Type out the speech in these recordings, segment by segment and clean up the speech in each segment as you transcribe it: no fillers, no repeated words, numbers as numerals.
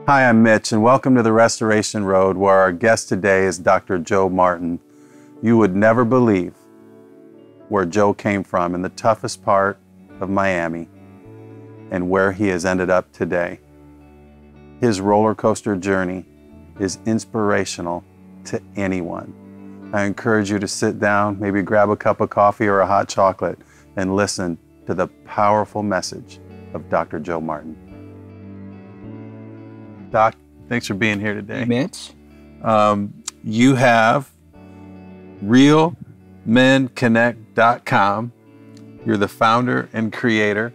Hi, I'm Mitch, and welcome to the Restoration Road, where our guest today is Dr. Joe Martin. You would never believe where Joe came from in the toughest part of Miami and where he has ended up today. His roller coaster journey is inspirational to anyone. I encourage you to sit down, maybe grab a cup of coffee or a hot chocolate, and listen to the powerful message of Dr. Joe Martin. Doc, thanks for being here today. Mitch. You have realmenconnect.com. You're the founder and creator,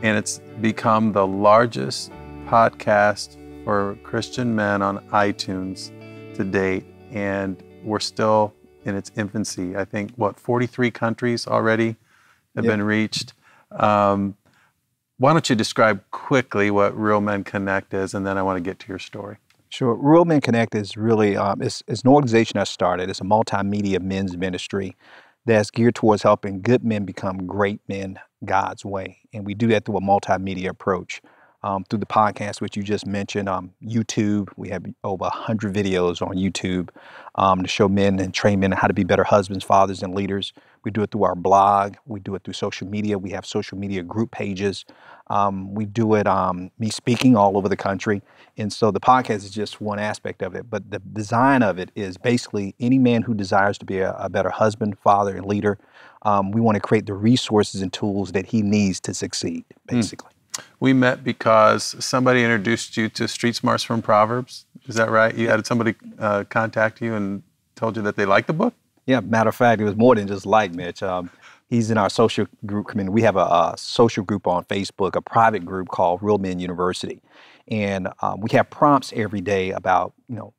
and it's become the largest podcast for Christian men on iTunes to date, and we're still in its infancy. I think, 43 countries already have been reached. Why don't you describe quickly what Real Men Connect is, and then I want to get to your story. Sure. Real Men Connect is really it's an organization I started. It's a multimedia men's ministry that's geared towards helping good men become great men God's way. And we do that through a multimedia approach. Through the podcast, which you just mentioned, YouTube. We have over 100 videos on YouTube to show men and train men how to be better husbands, fathers, and leaders. We do it through our blog. We do it through social media. We have social media group pages. We do it, me speaking all over the country. And so the podcast is just one aspect of it. But the design of it is basically any man who desires to be a better husband, father, and leader. We want to create the resources and tools that he needs to succeed, basically. We met because somebody introduced you to Street Smarts from Proverbs. Is that right? You had somebody contact you and told you that they liked the book? Yeah, matter of fact, it was more than just like Mitch. He's in our social group community. We have a social group on Facebook, a private group called Real Men University. And we have prompts every day about,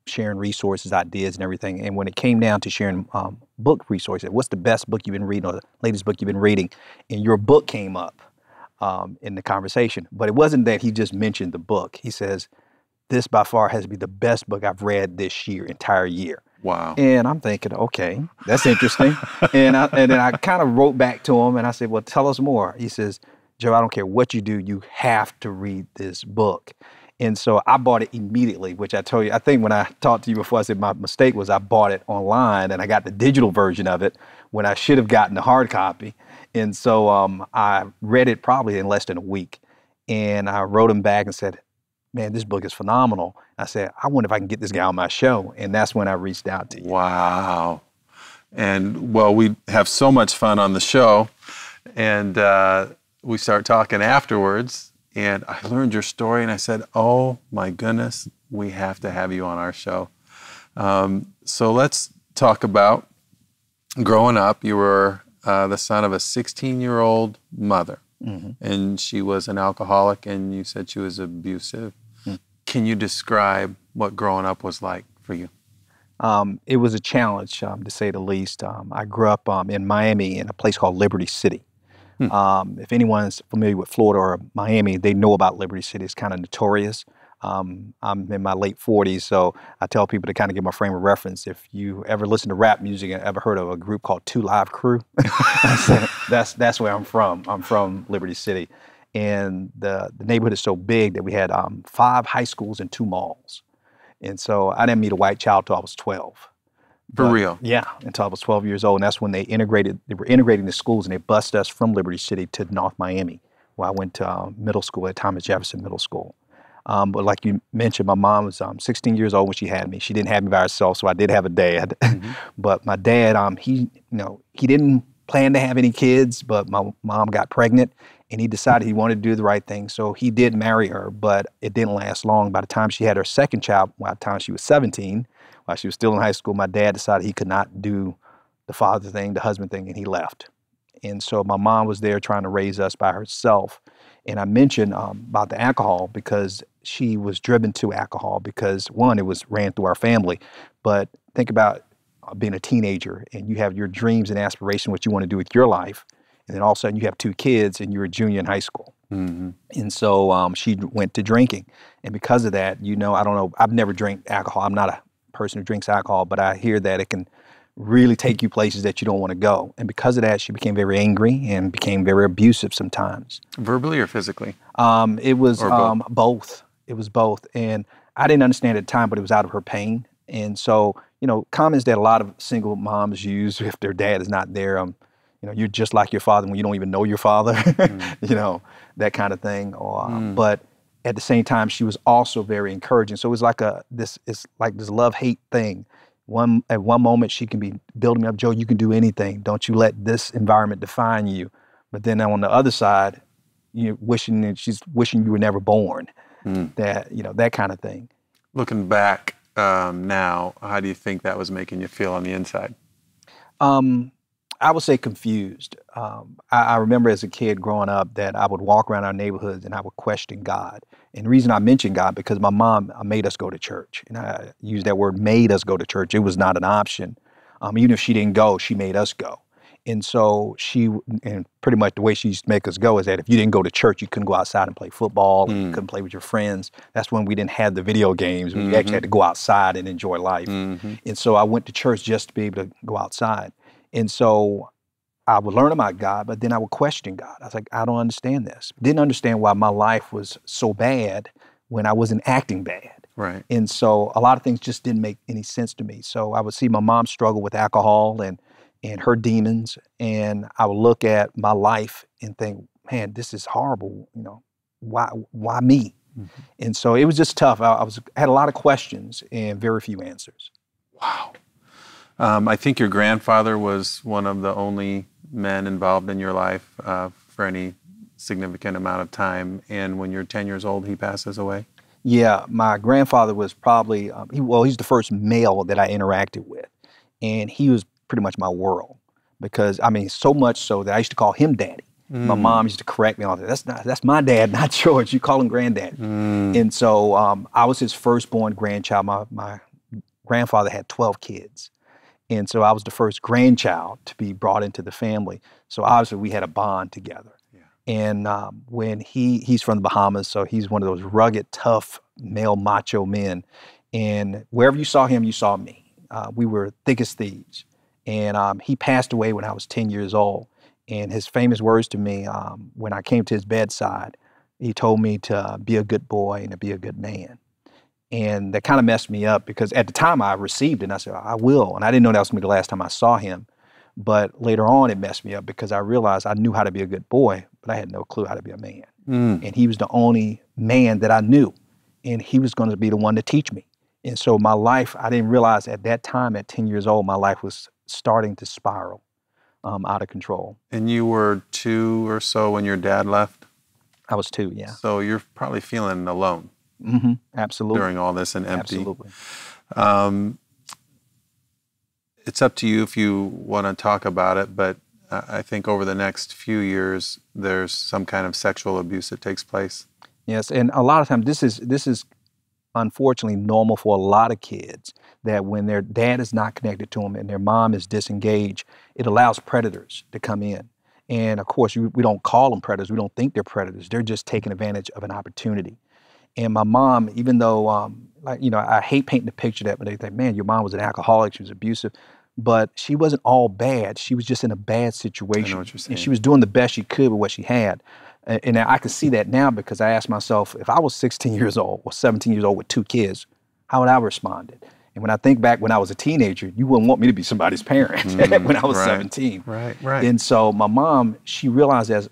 sharing resources, ideas, and everything. And when it came down to sharing book resources, what's the best book you've been reading or the latest book you've been reading? And your book came up in the conversation. But it wasn't that he just mentioned the book. He says, this by far has to be the best book I've read this entire year. Wow. And I'm thinking, okay, that's interesting. and then I kind of wrote back to him and I said, well, tell us more. He says, Joe, I don't care what you do, you have to read this book. And so I bought it immediately, which I told you, I think when I talked to you before, I said my mistake was I bought it online and I got the digital version of it when I should have gotten the hard copy. And so I read it probably in less than a week. And I wrote him back and said, man, this book is phenomenal. I said, I wonder if I can get this guy on my show. And that's when I reached out to you. Wow. And we have so much fun on the show. And we start talking afterwards. And I learned your story and I said, oh my goodness, we have to have you on our show. So let's talk about growing up. You were the son of a 16-year-old mother. Mm-hmm. And she was an alcoholic, and you said she was abusive. Mm-hmm. Can you describe what growing up was like for you? It was a challenge, to say the least. I grew up in Miami in a place called Liberty City. If anyone's familiar with Florida or Miami, they know about Liberty City. It's kind of notorious. I'm in my late 40s, so I tell people to kind of get my frame of reference. If you ever listen to rap music and ever heard of a group called 2 Live Crew, that's where I'm from. I'm from Liberty City. And the neighborhood is so big that we had 5 high schools and 2 malls. And so I didn't meet a white child till I was 12. For real? Yeah, until I was 12 years old. And that's when they were integrating the schools, and they bused us from Liberty City to North Miami, where I went to middle school at Thomas Jefferson Middle School. But like you mentioned, my mom was 16 years old when she had me. She didn't have me by herself, so I did have a dad. Mm-hmm. But my dad, he didn't plan to have any kids, but my mom got pregnant, and he decided he wanted to do the right thing. So he did marry her, but it didn't last long. By the time she had her second child, by the time she was 17, while she was still in high school, my dad decided he could not do the father thing, the husband thing, and he left. And so my mom was there trying to raise us by herself. And I mentioned about the alcohol because she was driven to alcohol because, one, it ran through our family. But think about being a teenager and you have your dreams and aspirations, what you want to do with your life. And then all of a sudden you have 2 kids and you're a junior in high school. Mm-hmm. And so she went to drinking. And because of that, I don't know, I've never drank alcohol. I'm not a person who drinks alcohol, but I hear that it can really take you places that you don't want to go. And because of that, she became very angry and became very abusive sometimes. Verbally or physically? It was both. It was both. And I didn't understand at the time, but it was out of her pain. And so, comments that a lot of single moms use if their dad is not there, you're just like your father when you don't even know your father, that kind of thing. But at the same time, she was also very encouraging. So it was like this love-hate thing. At one moment, she can be building me up, Joe, you can do anything. Don't you let this environment define you. But then on the other side, she's wishing you were never born. That kind of thing. Looking back now, how do you think that was making you feel on the inside? I would say confused. I remember as a kid growing up that I would walk around our neighborhoods and I would question God. And the reason I mention God, because my mom made us go to church. And I use that word, made us go to church. It was not an option. Even if she didn't go, she made us go. And so and pretty much the way she used to make us go is that if you didn't go to church, you couldn't go outside and play football, and you couldn't play with your friends. That's when we didn't have the video games. We actually had to go outside and enjoy life. And so I went to church just to be able to go outside. And so I would learn about God, but then I would question God. I was like, I don't understand this. Didn't understand why my life was so bad when I wasn't acting bad. Right. And so a lot of things just didn't make any sense to me. So I would see my mom struggle with alcohol and her demons, and I would look at my life and think, man, this is horrible. Why me? And so it was just tough. I had a lot of questions and very few answers. Wow. I think your grandfather was one of the only men involved in your life for any significant amount of time. And when you're 10 years old, he passes away? Yeah, my grandfather was probably, he's the first male that I interacted with. And he was pretty much my world because, so much so that I used to call him daddy. My mom used to correct me on that. That's my dad, not George. You call him granddaddy. And so I was his firstborn grandchild. My grandfather had 12 kids. And so I was the first grandchild to be brought into the family. So obviously we had a bond together. Yeah. And when he's from the Bahamas, so he's one of those rugged, tough, male macho men. And wherever you saw him, you saw me. We were thick as thieves. And he passed away when I was 10 years old. And his famous words to me, when I came to his bedside, he told me to be a good boy and to be a good man. And that kind of messed me up because at the time I received it and I said, I will. And I didn't know that was going to be the last time I saw him. But later on, it messed me up because I realized I knew how to be a good boy, but I had no clue how to be a man. And he was the only man that I knew. And he was going to be the one to teach me. And so my life, I didn't realize at that time, at 10 years old, my life was starting to spiral out of control. And you were 2 or so when your dad left? I was 2, yeah. So you're probably feeling alone. Absolutely. During all this and empty. Absolutely. It's up to you if you want to talk about it, but I think over the next few years, there's some kind of sexual abuse that takes place. Yes, and a lot of times this is unfortunately normal for a lot of kids, that when their dad is not connected to them and their mom is disengaged, it allows predators to come in. And of course, we don't call them predators. We don't think they're predators. They're just taking advantage of an opportunity. And my mom, even though, I hate painting the picture that, but they think, man, your mom was an alcoholic, she was abusive. But she wasn't all bad. She was just in a bad situation. I know what you're saying. And she was doing the best she could with what she had. And I can see that now because I asked myself, if I was 16 years old or 17 years old with 2 kids, how would I have responded? And when I think back when I was a teenager, you wouldn't want me to be somebody's parent when I was 17. Right. And so my mom, she realized as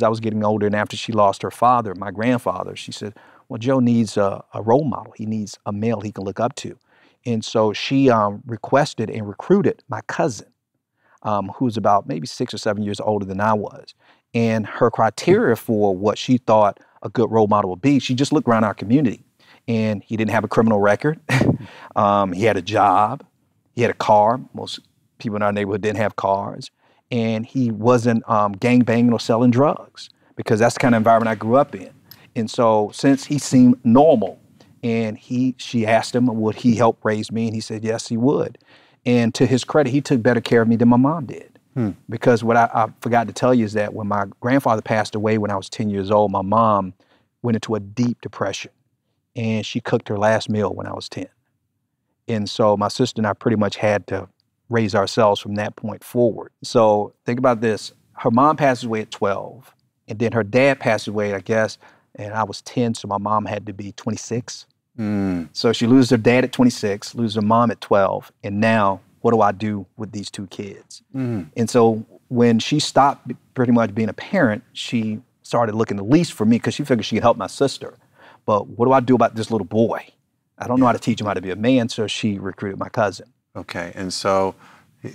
I was getting older and after she lost her father, my grandfather, she said, well, Joe needs a role model. He needs a male he can look up to. And so she requested and recruited my cousin, who's about maybe 6 or 7 years older than I was. And her criteria for what she thought a good role model would be, she just looked around our community. And he didn't have a criminal record. He had a job. He had a car. Most people in our neighborhood didn't have cars. And he wasn't gangbanging or selling drugs because that's the kind of environment I grew up in. And so since he seemed normal, and she asked him, would he help raise me? And he said, yes, he would. And to his credit, he took better care of me than my mom did. Because what I forgot to tell you is that when my grandfather passed away when I was 10 years old, my mom went into a deep depression. And she cooked her last meal when I was 10. And so my sister and I pretty much had to raise ourselves from that point forward. So think about this. Her mom passed away at 12. And then her dad passed away, I guess, and I was 10, so my mom had to be 26 So she loses her dad at 26, loses her mom at 12, and now what do I do with these two kids? And so when she stopped pretty much being a parent, she started looking at least for me because she figured she could help my sister. But what do I do about this little boy? I don't know how to teach him how to be a man, so she recruited my cousin. Okay, and so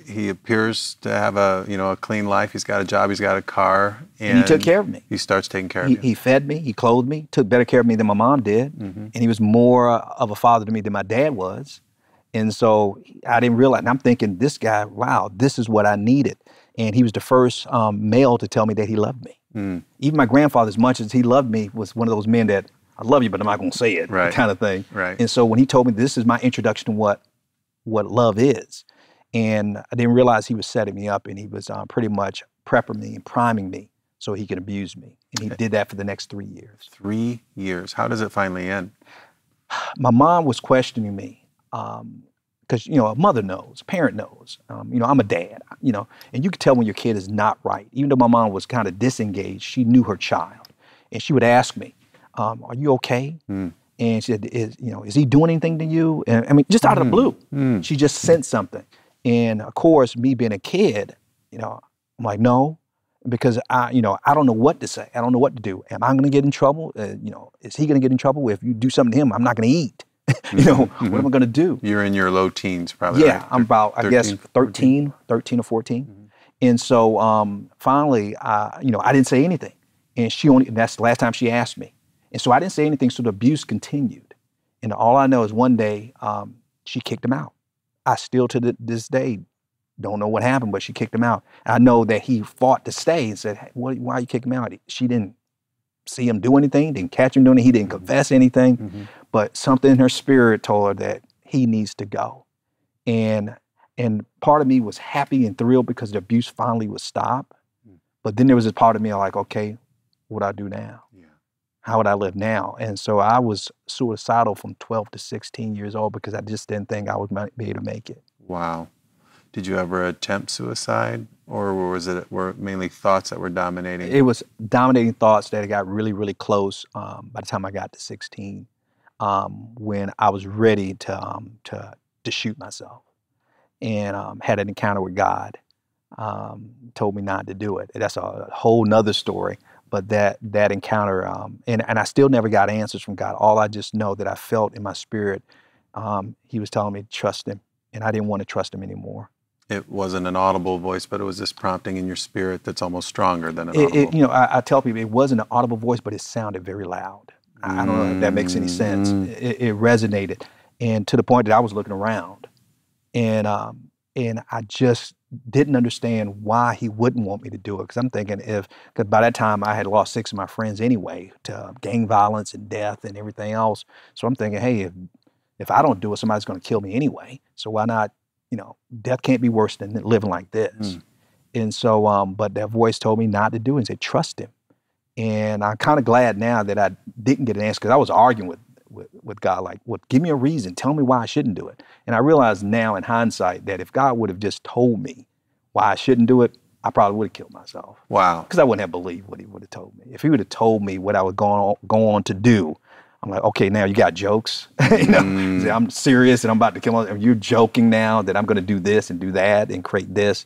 he appears to have a clean life. He's got a job, he's got a car, And he took care of me. He starts taking care of you. He fed me, he clothed me, took better care of me than my mom did, and he was more of a father to me than my dad was. And so I didn't realize, and I'm thinking, this guy, wow, this is what I needed. And he was the first male to tell me that he loved me. Even my grandfather, as much as he loved me, was one of those men that, I love you, but I'm not going to say it, kind of thing. Right. And so when he told me this is my introduction to what love is, and I didn't realize he was setting me up, and he was pretty much prepping me and priming me so he could abuse me. And he did that for the next 3 years. 3 years. How does it finally end? My mom was questioning me because, a mother knows, a parent knows. I'm a dad, and you can tell when your kid is not right. Even though my mom was kind of disengaged, she knew her child. And she would ask me, are you okay? And she said, is he doing anything to you? And I mean, just out of the blue, she just sensed something. And of course, me being a kid, I'm like, no, because I don't know what to say. I don't know what to do. Am I going to get in trouble? Is he going to get in trouble? If you do something to him, I'm not going to eat. What am I going to do? You're in your low teens, probably. Yeah, right? I'm about, 13, I guess, 13 or 14. And so finally, I didn't say anything. And that's the last time she asked me. And so I didn't say anything, so the abuse continued. And all I know is one day, she kicked him out. I still, to this day, don't know what happened, but she kicked him out. I know that he fought to stay and said, hey, why you kick him out? She didn't see him do anything, didn't catch him doing it. He didn't confess anything. But something in her spirit told her that he needs to go. And part of me was happy and thrilled because the abuse finally would stop. But then there was this part of me like, okay, what do I do now? How would I live now? And so I was suicidal from 12 to 16 years old because I just didn't think I would be able to make it. Wow. Did you ever attempt suicide, or were mainly thoughts that were dominating? It was dominating thoughts that got really, really close by the time I got to 16, when I was ready to shoot myself, and had an encounter with God. Told me not to do it. That's a whole nother story. But that encounter, and I still never got answers from God. All I just know that I felt in my spirit, he was telling me to trust him, and I didn't want to trust him anymore. It wasn't an audible voice, but it was this prompting in your spirit that's almost stronger than an audible. I tell people it wasn't an audible voice, but it sounded very loud. I don't know if that makes any sense. It resonated, and to the point that I was looking around, and I just didn't understand why he wouldn't want me to do it. Because I'm thinking because by that time I had lost 6 of my friends anyway to gang violence and death and everything else. So I'm thinking, hey, if I don't do it, somebody's going to kill me anyway. So why not? Death can't be worse than living like this. And so, but that voice told me not to do it and said, trust him. And I'm kind of glad now that I didn't get an answer because I was arguing with God, like, well, give me a reason. Tell me why I shouldn't do it. And I realize now in hindsight that if God would have just told me why I shouldn't do it, I probably would have killed myself. Wow. Because I wouldn't have believed what he would have told me. If he would have told me what I was going on to do, I'm like, okay, now you got jokes. I'm serious and I'm about to kill myself. You're joking now that I'm going to do this and do that and create this.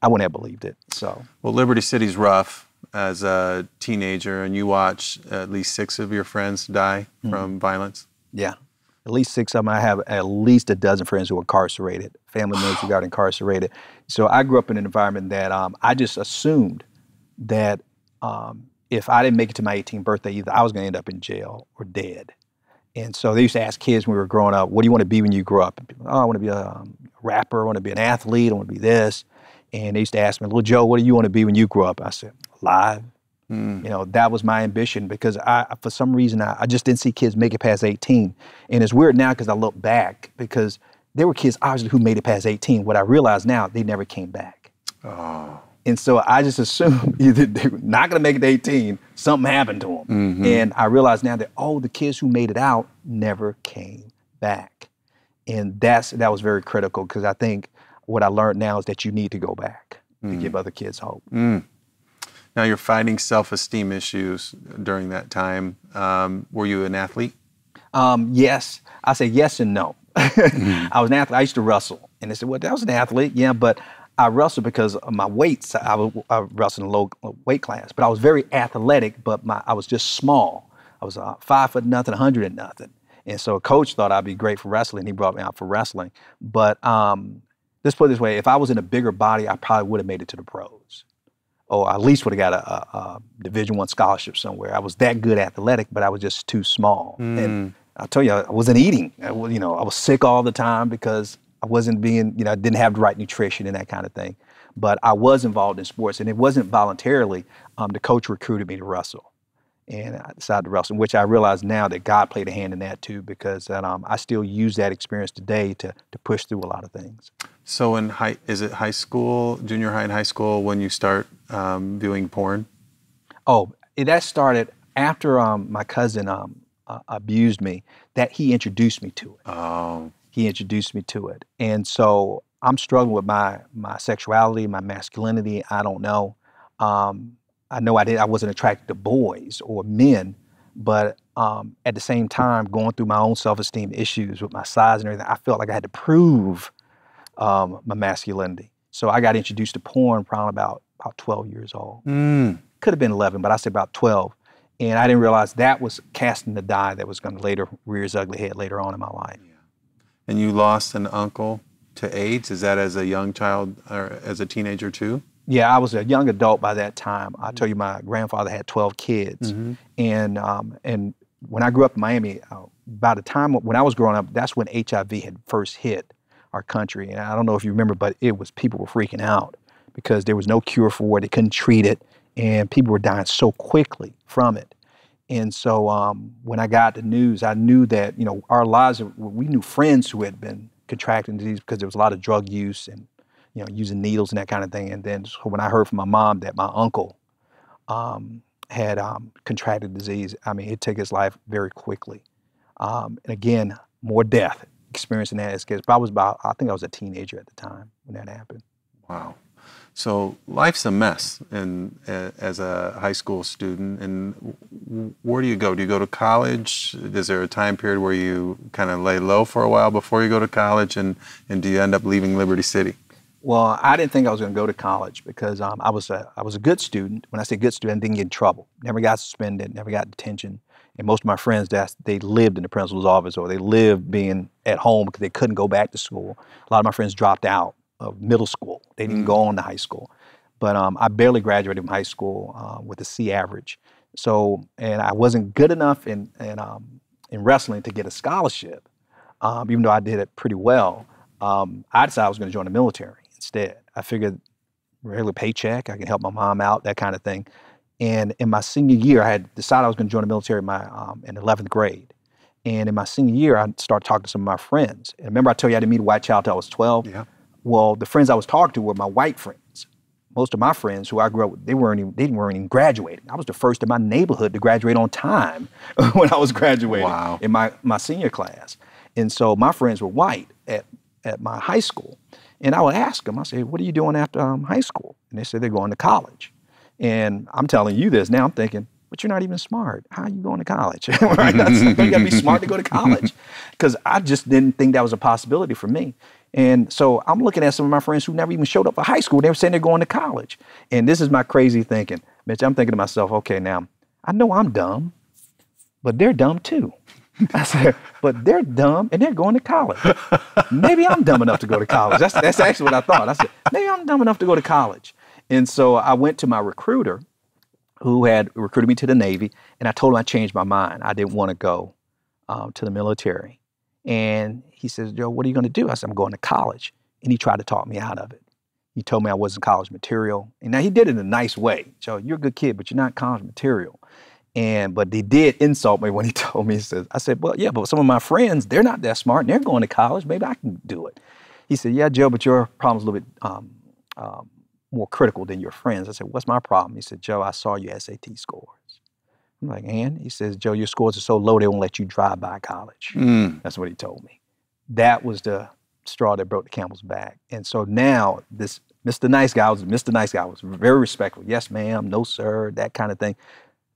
I wouldn't have believed it. So, well, Liberty City's rough as a teenager, and you watch at least 6 of your friends die from violence. Yeah, at least 6 of them. I have at least a dozen friends who are incarcerated, family members who got incarcerated. So I grew up in an environment that I just assumed that if I didn't make it to my 18th birthday, either I was going to end up in jail or dead. And so they used to ask kids when we were growing up, what do you want to be when you grow up? And people, I want to be a rapper, I want to be an athlete, I want to be this. And they used to ask me, little Joe, what do you want to be when you grow up? I said, alive. That was my ambition because for some reason, I just didn't see kids make it past 18. And it's weird now because I look back because there were kids obviously who made it past 18. What I realize now, they never came back. Oh. And so I just assumed either they were not going to make it to 18, something happened to them. And I realize now that, the kids who made it out never came back. And that was very critical because I think what I learned now is that you need to go back to give other kids hope. Now you're fighting self-esteem issues during that time. Were you an athlete? Yes. I say yes and no. I was an athlete. I used to wrestle. And they said, well, that was an athlete. Yeah, but I wrestled because of my weights. I wrestled in a low weight class. But I was very athletic, but I was just small. I was 5 foot nothing, 100 and nothing. And so a coach thought I'd be great for wrestling. He brought me out for wrestling. But let's put it this way. If I was in a bigger body, I probably would have made it to the pros. Or at least would have got a Division I scholarship somewhere. I was that good athletic, but I was just too small. And I'll tell you, I wasn't eating. I was sick all the time because I wasn't being, I didn't have the right nutrition and that kind of thing. But I was involved in sports, and it wasn't voluntarily. The coach recruited me to wrestle, and I decided to wrestle, which I realize now that God played a hand in that too, because I still use that experience today to push through a lot of things. So is it high school, junior high and high school when you start viewing porn? Oh, that started after my cousin abused me, that he introduced me to it. Oh. He introduced me to it. And so I'm struggling with my sexuality, my masculinity. I don't know. I know I wasn't attracted to boys or men, but at the same time, going through my own self-esteem issues with my size and everything, I felt like I had to prove my masculinity. So I got introduced to porn probably about 12 years old. Could have been 11, but I said about 12. And I didn't realize that was casting the die that was going to later rear its ugly head later on in my life. Yeah. And you lost an uncle to AIDS? Is that as a young child or as a teenager too? Yeah, I was a young adult by that time. I tell you, my grandfather had 12 kids. And when I grew up in Miami, by the time when I was growing up, that's when HIV had first hit our country. And I don't know if you remember, but people were freaking out because there was no cure for it. They couldn't treat it. And people were dying so quickly from it. And so when I got the news, I knew that, our lives, we knew friends who had been contracting disease because there was a lot of drug use and, using needles and that kind of thing. And then so when I heard from my mom that my uncle had contracted disease, it took his life very quickly. And again, more death, experiencing that as kids. But I think I was a teenager at the time when that happened. Wow. So life's a mess as a high school student. And where do you go? Do you go to college? Is there a time period where you kind of lay low for a while before you go to college? And do you end up leaving Liberty City? Well, I didn't think I was going to go to college because I was a good student. When I say good student, I didn't get in trouble. Never got suspended, never got detention. And most of my friends, they lived in the principal's office or they lived being at home because they couldn't go back to school. A lot of my friends dropped out of middle school. They didn't go on to high school. But I barely graduated from high school with a C average. So, and I wasn't good enough in wrestling to get a scholarship, even though I did it pretty well. I decided I was going to join the military instead. I figured regular paycheck, I can help my mom out, that kind of thing. And in my senior year, I had decided I was going to join the military in 11th grade. And in my senior year, I started talking to some of my friends. And remember I told you I didn't meet a white child until I was 12? Yeah. Well, the friends I was talking to were my white friends. Most of my friends who I grew up with, they weren't even graduating. I was the first in my neighborhood to graduate on time when I was graduating. Wow. In my senior class. And so my friends were white at my high school. And I would ask them, I say, what are you doing after high school? And they said they're going to college. And I'm telling you this now, I'm thinking, but you're not even smart. How are you going to college? Right? You got to be smart to go to college. Because I just didn't think that was a possibility for me. And so I'm looking at some of my friends who never even showed up for high school. They were saying they're going to college. And this is my crazy thinking. Mitch, I'm thinking to myself, okay, now, I know I'm dumb, but they're dumb too. I said, but they're dumb and they're going to college. Maybe I'm dumb enough to go to college. That's actually what I thought. I said, maybe I'm dumb enough to go to college. And so I went to my recruiter who had recruited me to the Navy, and I told him I changed my mind. I didn't want to go to the military. And he says, Joe, what are you going to do? I said, I'm going to college. And he tried to talk me out of it. He told me I wasn't college material. And now he did it in a nice way. Joe, you're a good kid, but you're not college material. But they did insult me when he told me, I said, well, yeah, but some of my friends, they're not that smart and they're going to college. Maybe I can do it. He said, yeah, Joe, but your problem's a little bit more critical than your friends. I said, what's my problem? He said, Joe, I saw your SAT scores. I'm like, and? He says, Joe, your scores are so low, they won't let you drive by college. That's what he told me. That was the straw that broke the camel's back. And so now this Mr. Nice Guy was very respectful. Yes, ma'am, no, sir, that kind of thing.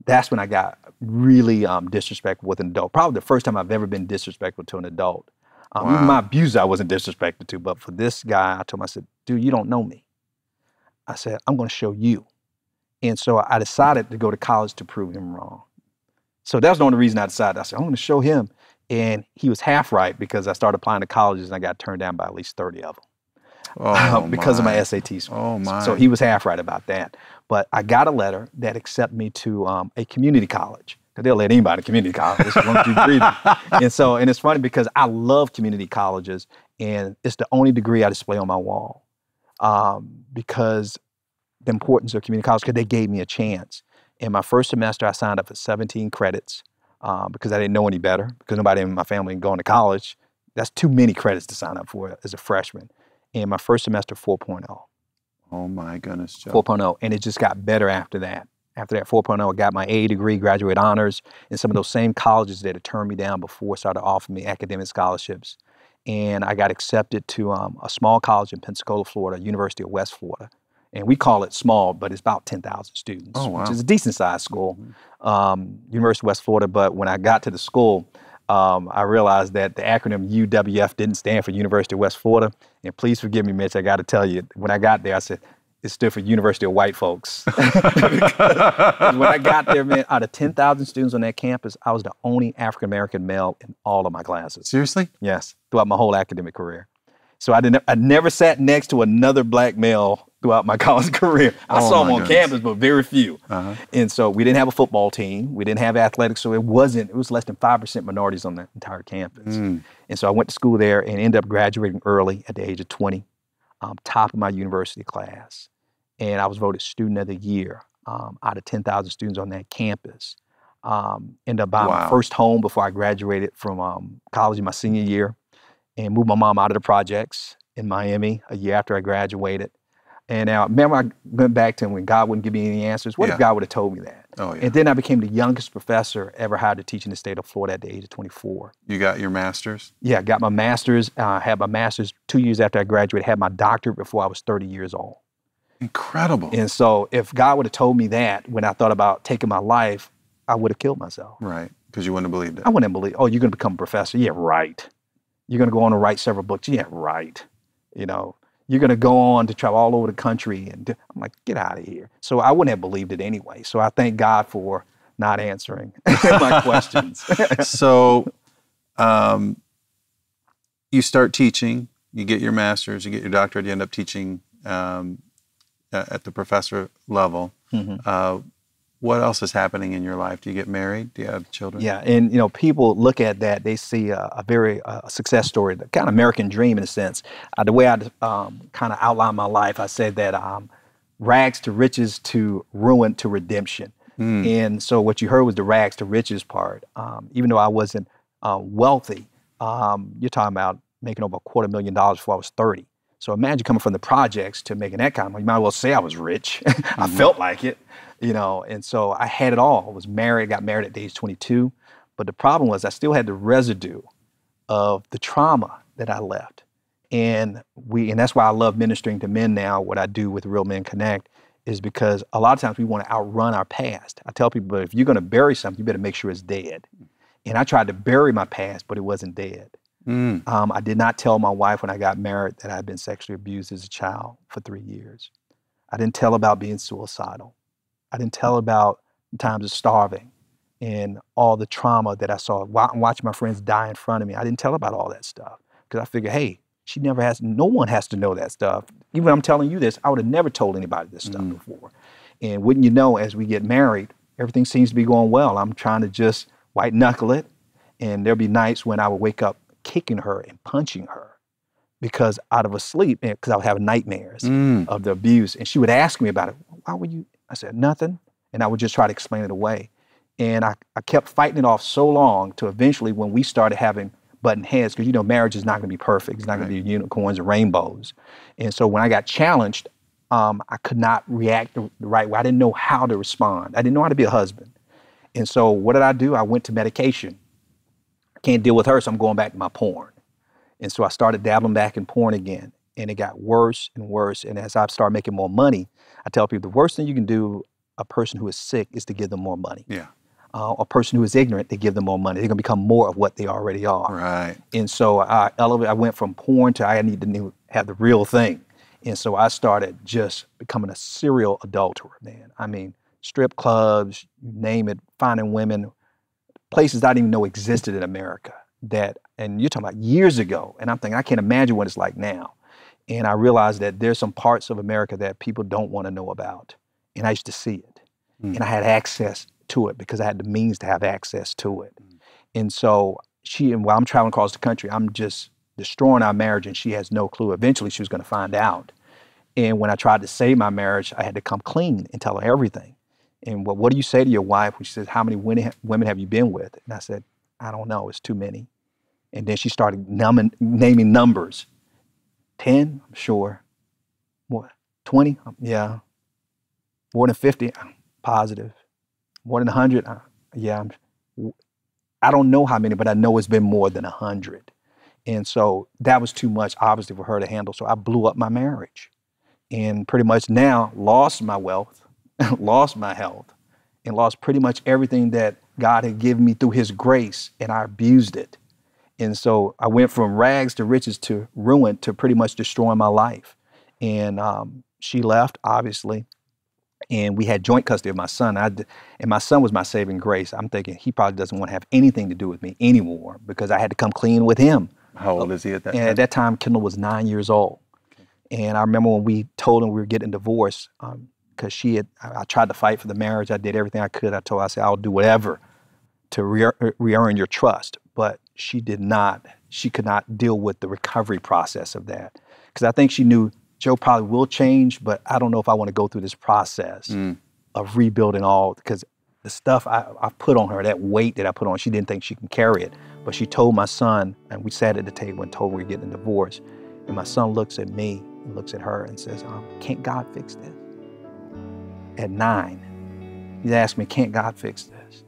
that's when I got really disrespectful with an adult. Probably the first time I've ever been disrespectful to an adult. Wow. Even my abuser I wasn't disrespected to, but for this guy, I told him, I said, dude, you don't know me. I said, I'm going to show you. And so I decided to go to college to prove him wrong. So that's the only reason I decided. I said, I'm going to show him. And he was half right because I started applying to colleges and I got turned down by at least 30 of them. Because of my SAT score. Oh, my. So he was half right about that. But I got a letter that accepted me to a community college. Because they'll let anybody in community college as long as you breathe. And it's funny because I love community colleges, and it's the only degree I display on my wall. Because the importance of community college, because they gave me a chance. In my first semester, I signed up for 17 credits because I didn't know any better, because nobody in my family going to college. That's too many credits to sign up for as a freshman. And my first semester, 4.0. Oh my goodness, Joe. 4.0. And it just got better after that. After that 4.0, I got my AA degree, graduate honors, and some of those same colleges that had turned me down before started offering me academic scholarships. And I got accepted to a small college in Pensacola, Florida, University of West Florida. And we call it small, but it's about 10,000 students, which is a decent sized school, University of West Florida. But when I got to the school, I realized that the acronym UWF didn't stand for University of West Florida. And please forgive me, Mitch, I got to tell you, when I got there, I said, it stood for University of White Folks. Because when I got there, man, out of 10,000 students on that campus, I was the only African-American male in all of my classes. Seriously? Yes, throughout my whole academic career. So I never sat next to another black male throughout my college career. I saw them on campus, but very few. And so we didn't have a football team. We didn't have athletics. So it was less than 5% minorities on the entire campus. And so I went to school there and ended up graduating early at the age of 20, top of my university class. And I was voted Student of the Year out of 10,000 students on that campus. Ended up buying my first home before I graduated from college in my senior year, and moved my mom out of the projects in Miami a year after I graduated. And now, remember, I went back to him when God wouldn't give me any answers. What if God would have told me that? And then I became the youngest professor ever hired to teach in the state of Florida at the age of 24. You got your master's? Yeah, I got my master's. Had my master's 2 years after I graduated. Had my doctorate before I was 30 years old. Incredible. And so if God would have told me that when I thought about taking my life, I would have killed myself. Right, because you wouldn't have believed it. I wouldn't have believed, oh, you're going to become a professor? Yeah, right. You're going to go on to write several books? Yeah, right. You know, you're going to go on to travel all over the country. And I'm like, get out of here. So I wouldn't have believed it anyway. So I thank God for not answering my questions. So you start teaching, you get your master's, you get your doctorate, you end up teaching at the professor level. What else is happening in your life? Do you get married? Do you have children? Yeah, and you know, people look at that, they see a very success story, the kind of American dream in a sense. The way I kind of outlined my life, I said that rags to riches to ruin to redemption. And so what you heard was the rags to riches part. Even though I wasn't wealthy, you're talking about making over $250,000 before I was 30. So imagine coming from the projects to making that kind of money. You might as well say I was rich. I felt like it, you know, and so I had it all. I was married, got married at the age 22. But the problem was I still had the residue of the trauma that I left. And that's why I love ministering to men now. What I do with Real Men Connect is because a lot of times we want to outrun our past. I tell people, but if you're going to bury something, you better make sure it's dead. And I tried to bury my past, but it wasn't dead. I did not tell my wife when I got married that I had been sexually abused as a child for 3 years. I didn't tell about being suicidal. I didn't tell about times of starving and all the trauma that I saw watching my friends die in front of me. I didn't tell about all that stuff because I figured, hey, no one has to know that stuff. Even when I'm telling you this, I would have never told anybody this stuff before. And wouldn't you know, as we get married, everything seems to be going well. I'm trying to just white knuckle it. And there'll be nights when I would wake up kicking her and punching her because out of a sleep, because I would have nightmares of the abuse. And she would ask me about it. Why were you? I said, nothing. And I would just try to explain it away. And I kept fighting it off so long to eventually when we started having button heads, because you know, marriage is not going to be perfect. It's not going to be unicorns and rainbows. And so when I got challenged, I could not react the right way. I didn't know how to respond. I didn't know how to be a husband. And so what did I do? I went to medication. Can't deal with her, so I'm going back to my porn. And so I started dabbling back in porn again, and it got worse and worse. And as I started making more money, I tell people the worst thing you can do a person who is sick is to give them more money. Yeah. A person who is ignorant, they give them more money. They're going to become more of what they already are. Right. And so I went from porn to I need to have the real thing. And so I started just becoming a serial adulterer, man. I mean, strip clubs, you name it, finding women, places I didn't even know existed in America. And you're talking about years ago. And I'm thinking, I can't imagine what it's like now. And I realized that there's some parts of America that people don't want to know about. And I used to see it. And I had access to it because I had the means to have access to it. And so while I'm traveling across the country, I'm just destroying our marriage and she has no clue. Eventually she was going to find out. And when I tried to save my marriage, I had to come clean and tell her everything. And what do you say to your wife when she says, how many women have you been with? And I said, I don't know, it's too many. And then she started naming numbers. 10, I'm sure. What, 20? Yeah. More than 50? I'm positive. More than 100? Yeah. I don't know how many, but I know it's been more than 100. And so that was too much, obviously, for her to handle. So I blew up my marriage and pretty much now lost my wealth, lost my health, and lost pretty much everything that God had given me through his grace, and I abused it. And so I went from rags to riches to ruin to pretty much destroying my life. And she left, obviously, and we had joint custody of my son. And my son was my saving grace. I'm thinking he probably doesn't want to have anything to do with me anymore because I had to come clean with him. How old is he at that time? And at that time, Kendall was 9 years old. Okay. And I remember when we told him we were getting divorced, because I tried to fight for the marriage. I did everything I could. I said, I'll do whatever to re-earn your trust. But she could not deal with the recovery process of that. Because I think she knew Joe probably will change, but I don't know if I want to go through this process of rebuilding all, because the stuff I put on her, that weight that I put on, she didn't think she can carry it. But she told my son, and we sat at the table and told him we were getting a divorce. And my son looks at me and looks at her and says, can't God fix this? At 9, he asked me, can't God fix this?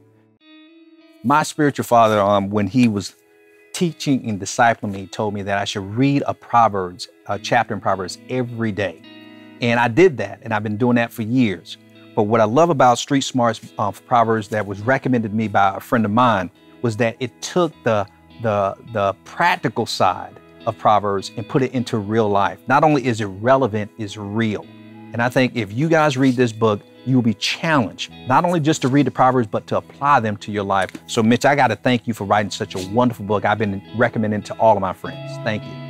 My spiritual father, when he was teaching and discipling me, told me that I should read a chapter in Proverbs every day. And I did that, and I've been doing that for years. But what I love about Street Smarts Proverbs that was recommended to me by a friend of mine was that it took the practical side of Proverbs and put it into real life. Not only is it relevant, it's real. And I think if you guys read this book, you will be challenged, not only just to read the Proverbs, but to apply them to your life. So Mitch, I got to thank you for writing such a wonderful book. I've been recommending it to all of my friends. Thank you.